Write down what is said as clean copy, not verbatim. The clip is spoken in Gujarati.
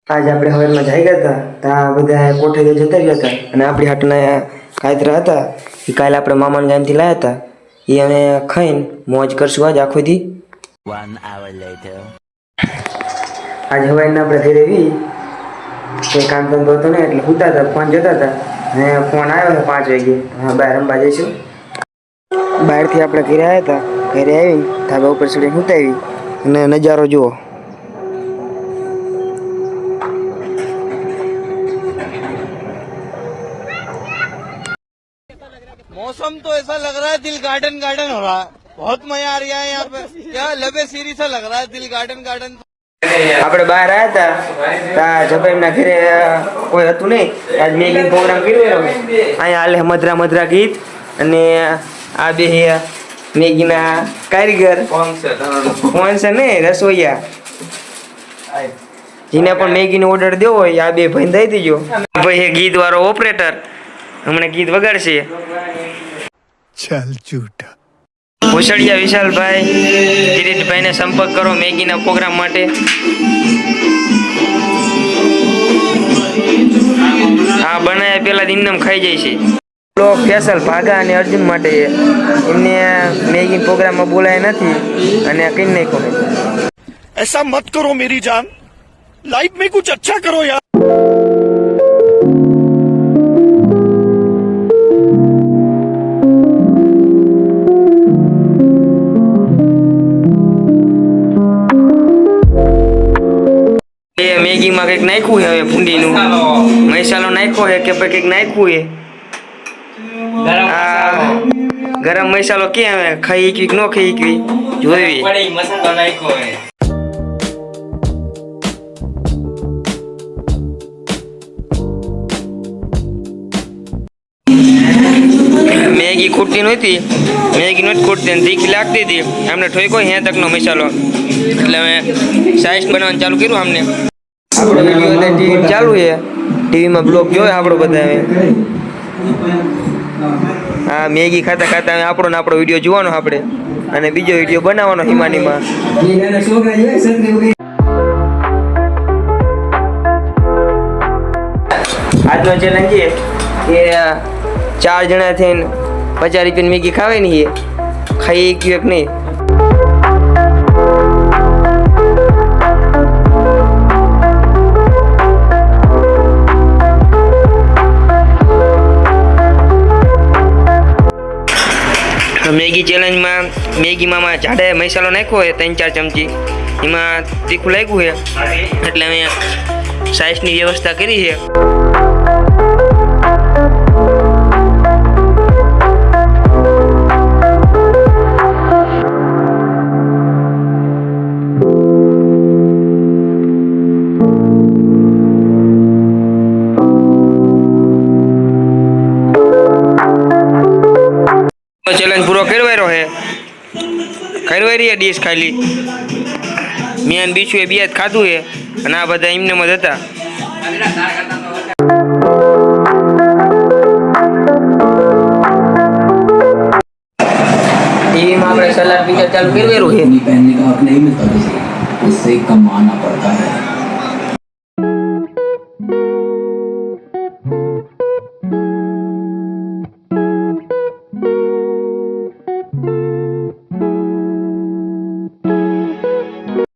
आज આપણે હવારમાં જઈ ગયા હતા ત્યાં બધા કોઠે જતા રહ્યા હતા અને આપણી હાટના કાયતરા હતા એ કાલે આપણે મામાના ગામથી લાવ્યા હતા એ અમે ખાઈને મોજ કરશું આજ આખો દી 1 hour later. આજ હવારના આપણે ઘરે આવી કોઈ કામ ધંધો હતો ને એટલે સૂતા હતા ફોન જોતા હતા અને ફોન આવ્યો ને 5 વાગે હા બહાર રમવા જઈશું બહારથી આપણે ઘરે આવ્યા હતા ઘરે આવી ધાબા ઉપર ચડીને સૂતા આવી અને નજારો જુઓ मौसम तो ऐसा लग रहा है दिल गार्डन गार्डन हो रहा है बहुत मजा आ रहा है यहाँ पे क्या लबे सीरी सा लग रहा है दिल गार्डन गार्डन આપણે બહાર આવ્યા હતા ત્યાં જભાઈના ઘરે કોઈ હતું નહીં આજ મેગી પ્રોગ્રામ કર્યો અહીંયા હાલે મધરા મધરા ગીત અને આ બે મેગીના કારીગર કોણ છે ને રસોઈયા જેને પણ મેગીનો ઓર્ડર દેવો હોય આ બે ભાઈને દઈ દેજો ભાઈ ગીત વાળો ઓપરેટર હમણાં ગીત વગાડશે चल झूठा ભૂસડિયા વિશાલભાઈ કિરીટભાઈને સંપર્ક કરો મેગીના પ્રોગ્રામ માટે હા બનાવ્યા પેલા દિનમ ખાઈ જાય છે બ્લોક ફેસલ ભાગા અને અર્જુન માટે એમને મેગી પ્રોગ્રામમાં બોલાયા નથી અને કઈ નાખ્યો ऐसा मत करो मेरी जान लाइफ में कुछ अच्छा करो यार મેગીમાં કંઈક નાખ્યું છે હવે ભૂંડીનું મસાલો નાખ્યો છે કે પછી કંઈક નાખ્યું છે આ ગરમ મસાલો ક્યાં હવે ખાઈ કે ન ખાઈ કે જોઈ मसाला नहीं को है મેગી ખૂટતી નહોતી મેગી નહોતી ખૂટતી તીખી લાગતી હતી અમને ઠોકો હે તકનો મસાલો એટલે અમે સાઈઝ બનાવવાનું ચાલુ કર્યું અમને આપણો વિડીયો ટીવી ચાલુ છે ટીવીમાં બ્લોગ જોયો આપણો બધા હા મેગી ખાતા ખાતા આપણો ને આપણો વિડીયો જોવાનો આપણે અને બીજો વિડીયો બનાવવાનો હિમાનીમાં આજનો ચેલેન્જ છે કે 4 જણા થઈને 50 રૂપિયાની મેગી ખાવે ને એ ખાઈ ગયો કે નહીં મેગી ચેલેન્જમાં મેગીમાં જાડે મસાલો નાખ્યો હોય 3-4 ચમચી એમાં તીખું લાગ્યું છે એટલે અમે સાઈઝની વ્યવસ્થા કરી છે ચેલેન્જ પૂરો કરવાયો છે કરવાઈ રહી ડીશ ખાલી મેં બીજું એ બે જ ખાધું છે અને આ બધા એમને મત હતા ટીવીમાં આપણે સલાડ પિક્ચર ચાલુ કરવાયું છે पहनने का हक नहीं मिलता किसी को, उससे कमाना पड़ता है